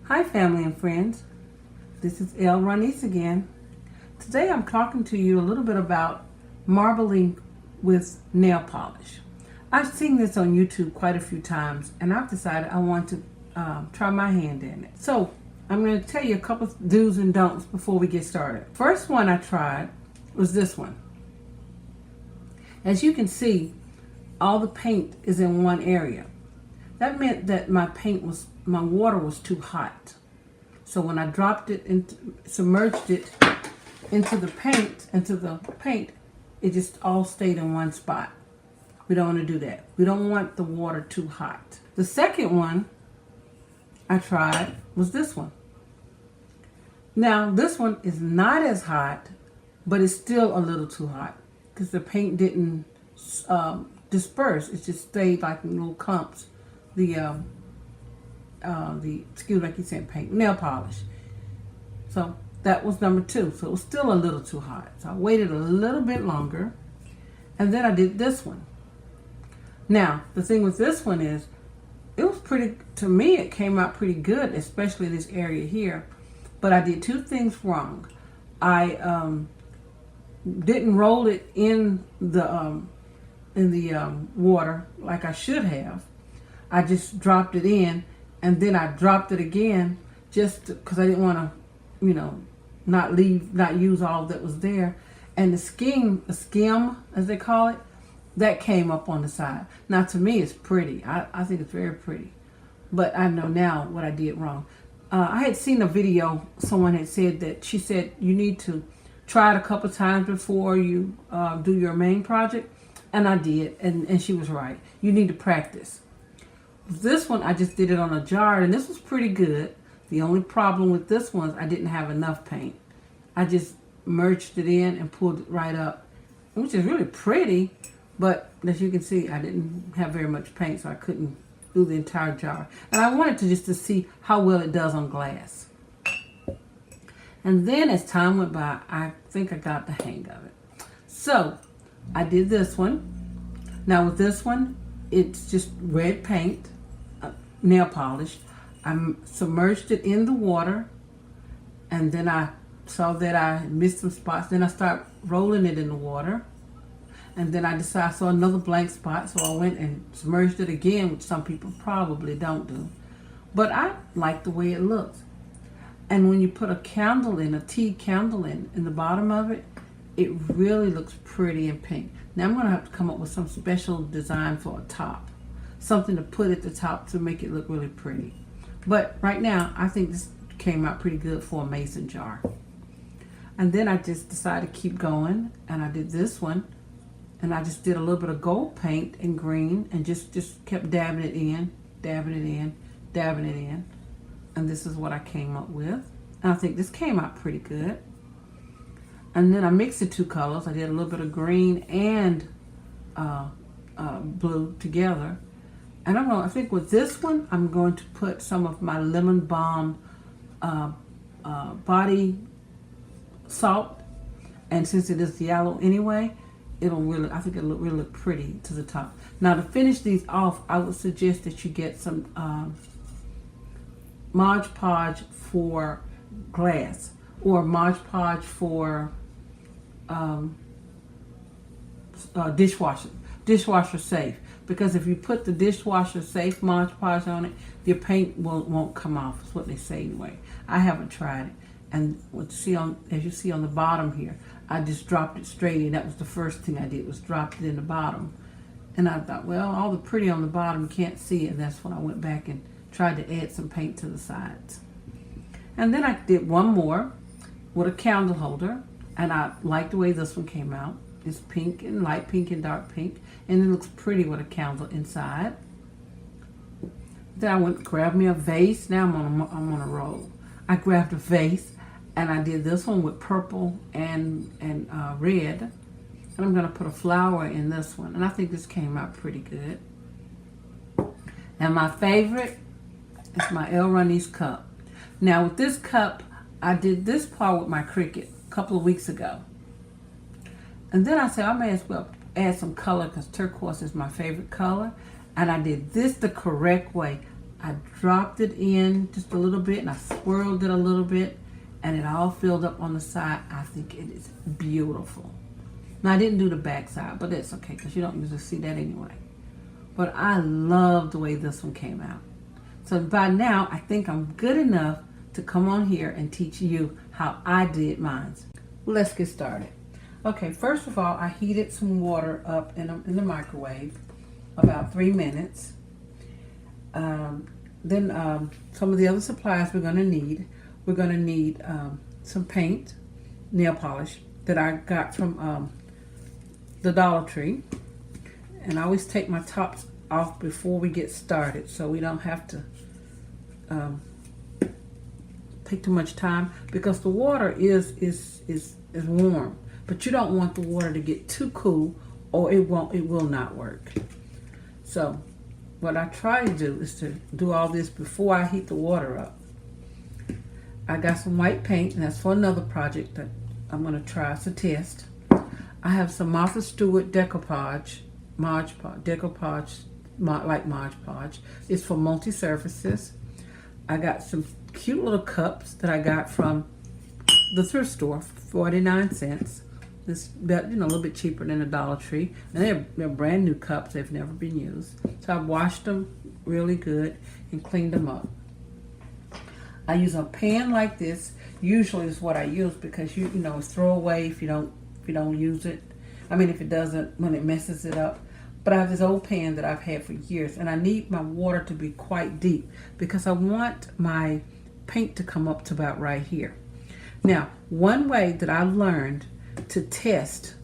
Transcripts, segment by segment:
Hi family and friends, this is LRonise again. Today I'm talking to you a little bit about marbling with nail polish. I've seen this on YouTube quite a few times and I've decided I want to try my hand in it. So I'm going to tell you a couple of do's and don'ts before we get started. First one I tried was this one. As you can see, all the paint is in one area. That meant that my water was too hot. So when I dropped it submerged it into the paint, it just all stayed in one spot. We don't want to do that. We don't want the water too hot. The second one I tried was this one. Now this one is not as hot, but it's still a little too hot because the paint didn't disperse. It just stayed like in little clumps. Excuse me, I keep saying paint, nail polish. So that was number 2. So it was still a little too hot. So I waited a little bit longer, and then I did this one. Now the thing with this one is, it was to me it came out pretty good, especially this area here. But I did 2 things wrong. I didn't roll it in the water like I should have. I just dropped it in, and then I dropped it again just because I didn't want to, not use all that was there. And the skim as they call it, that came up on the side. Now to me it's pretty. I think it's very pretty. But I know now what I did wrong. I had seen a video, someone had said that, she said you need to try it a couple times before you do your main project. And I did, and she was right. You need to practice. This one, I just did it on a jar, and this was pretty good. The only problem with this one is I didn't have enough paint. I just merged it in and pulled it right up, which is really pretty, but as you can see, I didn't have very much paint, so I couldn't do the entire jar. And I wanted to see how well it does on glass. And then as time went by, I think I got the hang of it. So I did this one. Now with this one, it's just red paint, nail polish. I submerged it in the water, and then I saw that I missed some spots. Then I started rolling it in the water, and then I saw another blank spot, so I went and submerged it again, which some people probably don't do. But I like the way it looks. And when you put a candle in, a tea candle in the bottom of it, it really looks pretty and pink. Now I'm going to have to come up with some special design for a top. Something to put at the top to make it look really pretty. But right now, I think this came out pretty good for a mason jar. And then I just decided to keep going, and I did this one. And I just did a little bit of gold paint and green, and just kept dabbing it in, dabbing it in, dabbing it in. And this is what I came up with. And I think this came out pretty good. And then I mixed the 2 colors. I did a little bit of green and blue together. And I think with this one, I'm going to put some of my Lemon Balm body salt. And since it is yellow anyway, I think it'll really look pretty to the top. Now to finish these off, I would suggest that you get some Mod Podge for glass, or Mod Podge for dishwasher safe, because if you put the dishwasher safe Mod Podge on it, your paint won't come off. That's what they say anyway. I haven't tried it, and as you see on the bottom here, I just dropped it straight in. That was the first thing I did, was dropped it in the bottom. And I thought, well, all the pretty on the bottom, you can't see it. And that's when I went back and tried to add some paint to the sides. And then I did one more with a candle holder, and I like the way this one came out. It's pink and light pink and dark pink, and it looks pretty with a candle inside. Then I went and grabbed me a vase. Now I'm on a roll. I grabbed a vase, and I did this one with purple and red. And I'm going to put a flower in this one, and I think this came out pretty good. And my favorite is my LRonise cup. Now with this cup, I did this part with my Cricut a couple of weeks ago. And then I said I may as well add some color, because turquoise is my favorite color. And I did this the correct way. I dropped it in just a little bit and I swirled it a little bit and it all filled up on the side. I think it is beautiful. Now I didn't do the back side, but that's okay because you don't usually see that anyway. But I love the way this one came out. So by now, I think I'm good enough to come on here and teach you how I did mine. Well, let's get started. Okay, first of all, I heated some water up in the microwave, about 3 minutes. Then some of the other supplies we're going to need. We're going to need some paint, nail polish, that I got from the Dollar Tree. And I always take my tops off before we get started so we don't have to take too much time, because the water is warm, but you don't want the water to get too cool or it will not work. So what I try to do is to do all this before I heat the water up. I got some white paint, and that's for another project that I'm going to try as a test. I have some Martha Stewart decoupage, Mod Podge. It's for multi-surfaces. I got some cute little cups that I got from the thrift store, 49 cents. It's about, a little bit cheaper than the Dollar Tree. And they're brand new cups. They've never been used. So I washed them really good and cleaned them up. I use a pan like this. Usually is what I use because it's throwaway if you don't use it. I mean, if it doesn't, when it messes it up. But I have this old pan that I've had for years, and I need my water to be quite deep because I want my paint to come up to about right here. Now, one way that I learned to test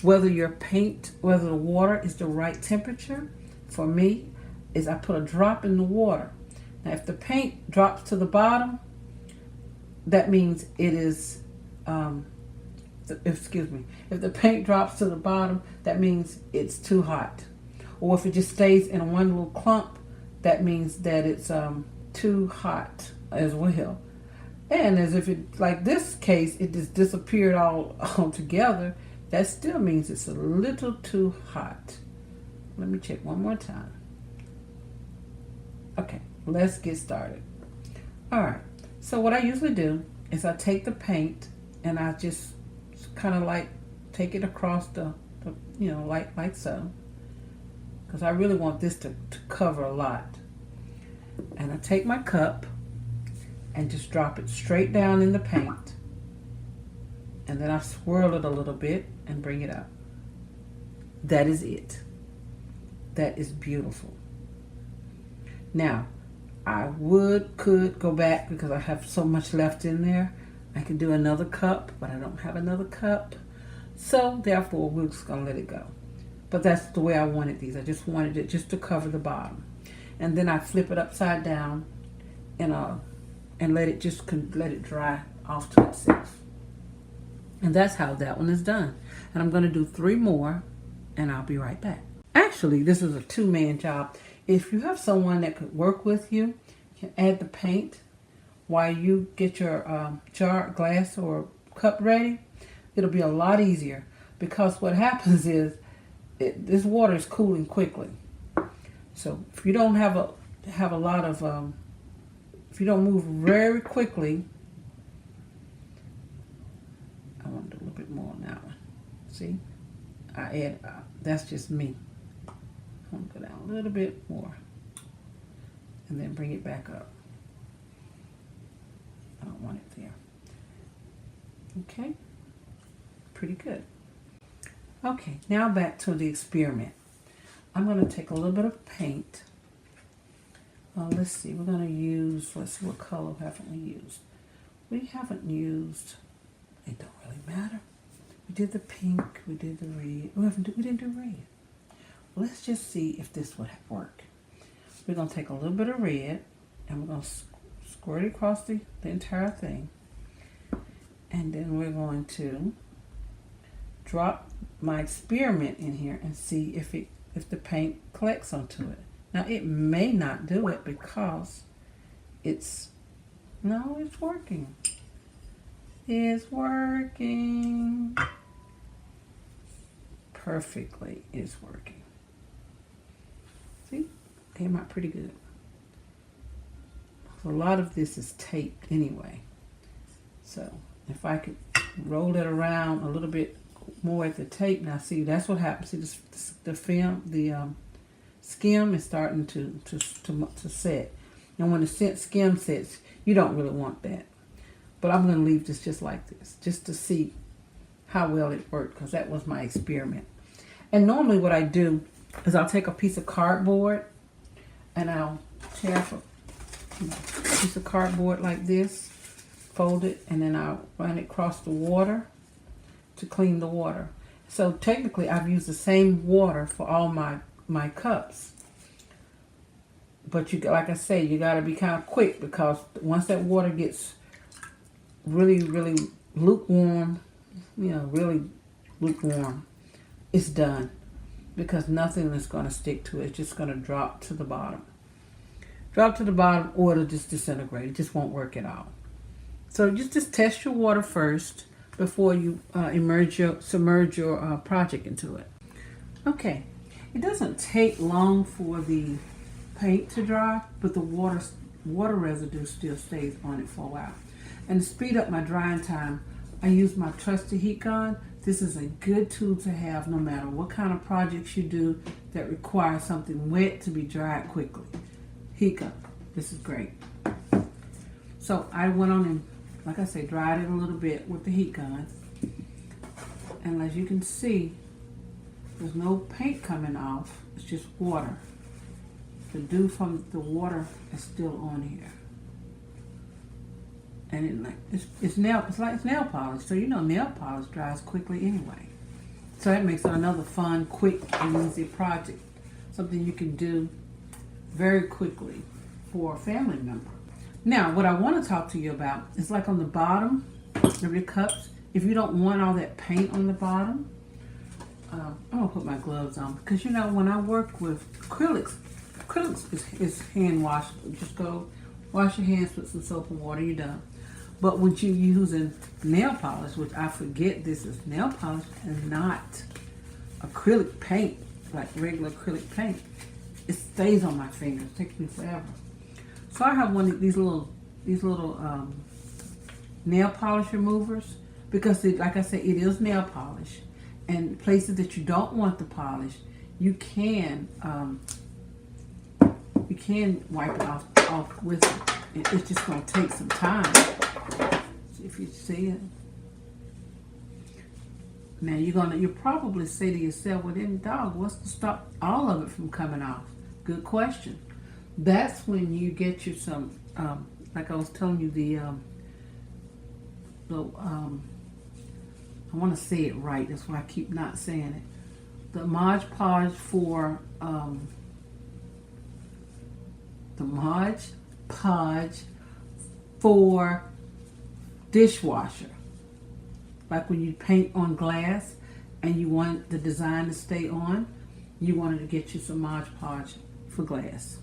whether the water is the right temperature for me is I put a drop in the water. Now, if the paint drops to the bottom, that means it is, if the paint drops to the bottom, that means it's too hot. Or if it just stays in one little clump, that means that it's too hot as well. And as if it, like this case, it just disappeared all together, that still means it's a little too hot. Let me check one more time. Okay, let's get started. All right, so what I usually do is I take the paint and I just kind of like take it across the like so, because I really want this to cover a lot. And I take my cup and just drop it straight down in the paint, and then I swirl it a little bit and bring it up. That is it. That is beautiful. Now, I could go back because I have so much left in there. I could do another cup, but I don't have another cup. So therefore, we're just gonna let it go. But that's the way I wanted these. I just wanted it just to cover the bottom. And then I flip it upside down and let it dry off to itself. And that's how that one is done. And I'm gonna do 3 more and I'll be right back. Actually, this is a 2-man job. If you have someone that could work with you, you can add the paint while you get your jar, glass, or cup ready. It'll be a lot easier, because what happens is this water is cooling quickly. So if you don't have a lot of if you don't move very quickly, I want to do a little bit more on that one. See, I add. That's just me. I want to go down a little bit more, and then bring it back up. I don't want it there. Okay, pretty good. Okay, now back to the experiment. I'm going to take a little bit of paint. Let's see, we're going to use, let's see, what color haven't we used? We haven't used, it don't really matter. We did the pink, we did the red. We didn't do red. Let's just see if this would work. We're going to take a little bit of red and we're going to squirt it across the entire thing. And then we're going to drop my experiment in here and see if the paint collects onto it. Now it may not do it because it's working. It's working perfectly. It's working. See, came out pretty good. A lot of this is taped anyway. So if I could roll it around a little bit more at the tape, now see, that's what happens. See, the film, the skim is starting to set. And when the skim sets, you don't really want that. But I'm going to leave this just like this, just to see how well it worked, because that was my experiment. And normally what I do is I'll take a piece of cardboard and I'll tear off a piece of cardboard like this, fold it, and then I'll run it across the water to clean the water. So technically I've used the same water for all my cups. But you, like I say, you got to be kind of quick, because once that water gets really, really lukewarm, really lukewarm, it's done. Because nothing is going to stick to it. It's just going to drop to the bottom. Drop to the bottom, or it'll just disintegrate. It just won't work at all. So just test your water first before you submerge your project into it. Okay, it doesn't take long for the paint to dry, but the water residue still stays on it for a while. And to speed up my drying time, I use my trusty heat gun. This is a good tool to have no matter what kind of projects you do that require something wet to be dried quickly. Heat gun, this is great. So I went on and, like I say, dried it a little bit with the heat gun. And as you can see, there's no paint coming off, it's just water. The dew from the water is still on here. And it's nail polish, so nail polish dries quickly anyway. So that makes it another fun, quick, and easy project. Something you can do very quickly for a family member. Now, what I want to talk to you about is like on the bottom of your cups. If you don't want all that paint on the bottom, I'm gonna put my gloves on, because when I work with acrylics is hand washable. Just go wash your hands with some soap and water, you're done. But when you're using nail polish, which I forget this is nail polish and not acrylic paint, like regular acrylic paint, it stays on my fingers. It takes me forever. So I have one of these little nail polish removers, because like I said, it is nail polish. And places that you don't want the polish, you can wipe it off with it. It's just going to take some time. If you see it. Now you'll probably say to yourself, well then dog, what's to stop all of it from coming off? Good question. That's when you get you some, like I was telling you, I want to say it right, that's why I keep not saying it. The Mod Podge for, dishwasher. Like when you paint on glass and you want the design to stay on, you wanted to get you some Mod Podge for glass.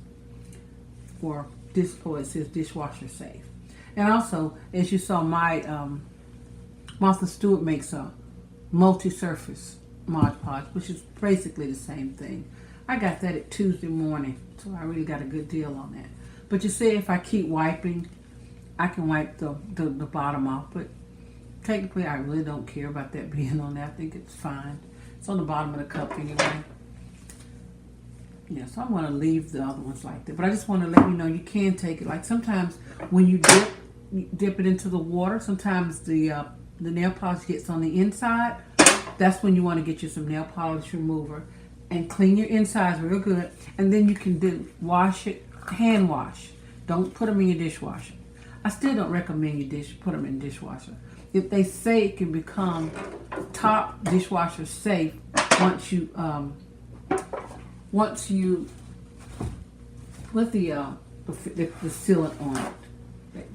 Or it says dishwasher safe. And also, as you saw, my Martha Stewart makes a multi-surface Mod Podge, which is basically the same thing. I got that at Tuesday morning, so I really got a good deal on that. But you see, if I keep wiping, I can wipe the bottom off, but technically I really don't care about that being on there. I think it's fine. It's on the bottom of the cup anyway. Yeah, so I'm going to leave the other ones like that. But I just want to let you know you can take it. Like sometimes when you dip it into the water, sometimes the nail polish gets on the inside. That's when you want to get you some nail polish remover and clean your insides real good. And then you can wash it, hand wash. Don't put them in your dishwasher. I still don't recommend you put them in the dishwasher. If they say it can become top dishwasher safe once you with the sealant on it.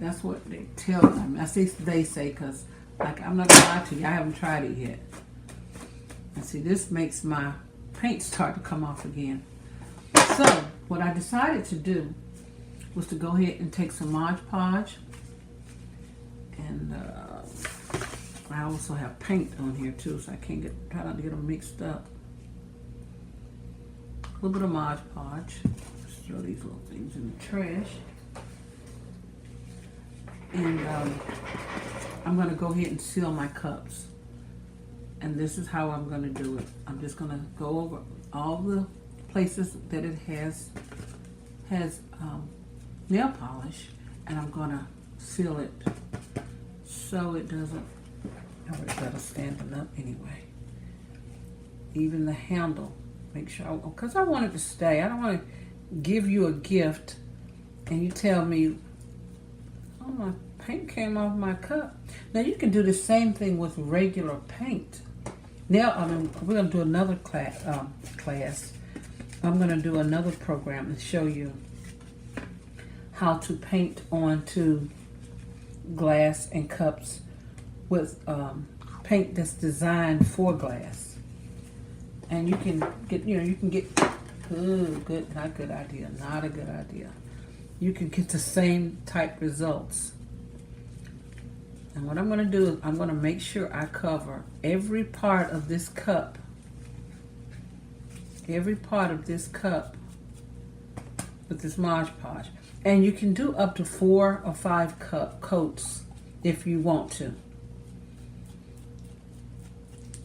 That's what they tell them. I say they say because like I'm not gonna lie to you, I haven't tried it yet. And see, this makes my paint start to come off again. So what I decided to do was to go ahead and take some Mod Podge, and I also have paint on here too, so I can't try not to get them mixed up. A little bit of Mod Podge. Just throw these little things in the trash. And I'm going to go ahead and seal my cups. And this is how I'm going to do it. I'm just going to go over all the places that it has nail polish, and I'm going to seal it so it doesn't, I would better standing up anyway. Even the handle, make sure, because I want it to stay. I don't want to give you a gift and you tell me, oh, my paint came off my cup. Now you can do the same thing with regular paint. Now, we're going to do another class. I'm going to do another program and show you how to paint onto glass and cups with paint that's designed for glass. And you can get, not a good idea. You can get the same type results. And what I'm going to do is I'm going to make sure I cover every part of this cup. Every part of this cup with this Mod Podge. And you can do up to 4 or 5 coats if you want to.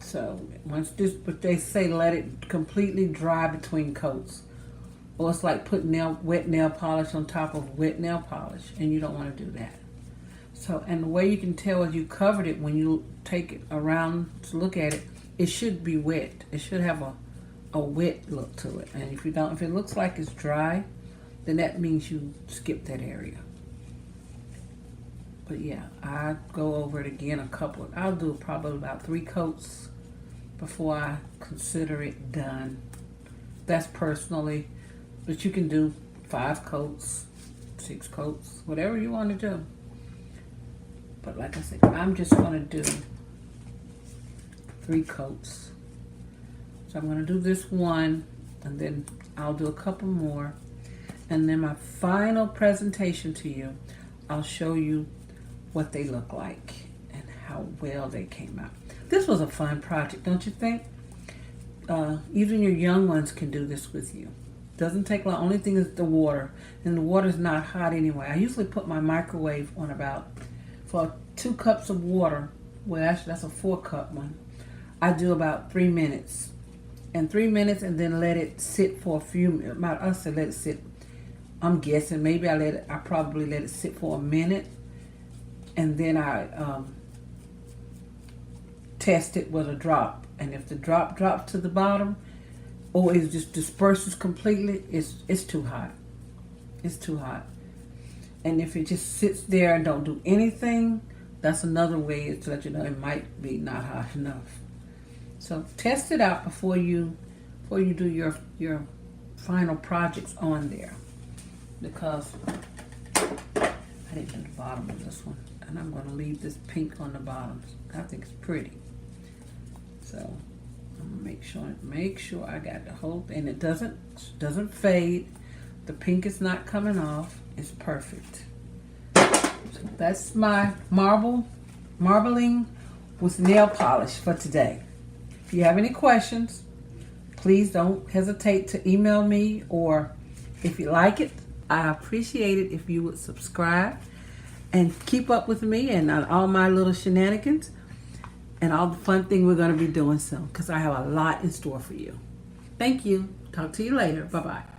So once this, but they say let it completely dry between coats. Or it's like putting wet nail polish on top of wet nail polish, and you don't want to do that. So, and the way you can tell if you covered it when you take it around to look at it, it should be wet. It should have a wet look to it. And if it looks like it's dry, then that means you skipped that area. But yeah, I go over it again I'll do probably about 3 coats before I consider it done. That's personally, but you can do 5 coats, 6 coats, whatever you want to do. But like I said, I'm just going to do 3 coats. So I'm going to do this one, and then I'll do a couple more. And then my final presentation to you, I'll show you what they look like and how well they came out. This was a fun project, don't you think? Even your young ones can do this with you. Doesn't take long. Only thing is the water, and the water's not hot anyway. I usually put my microwave on for 2 cups of water. Well, actually that's a 4-cup one. I do about 3 minutes. And 3 minutes, and then let it sit for a few minutes. I said let it sit. I'm guessing maybe I probably let it sit for a minute, and then I test it with a drop. And if the drop drops to the bottom, or it just disperses completely, it's too hot. It's too hot. And if it just sits there and don't do anything, that's another way to let you know it might be not hot enough. So test it out before you do your final projects on there. Because I didn't do the bottom of this one, and I'm going to leave this pink on the bottom. I think it's pretty. So I'm gonna make sure I got the whole thing. It doesn't fade. The pink is not coming off. It's perfect. So that's my marbling with nail polish for today. If you have any questions, please don't hesitate to email me, or if you like it, I appreciate it if you would subscribe and keep up with me and all my little shenanigans and all the fun thing we're going to be doing soon, because I have a lot in store for you. Thank you. Talk to you later. Bye-bye.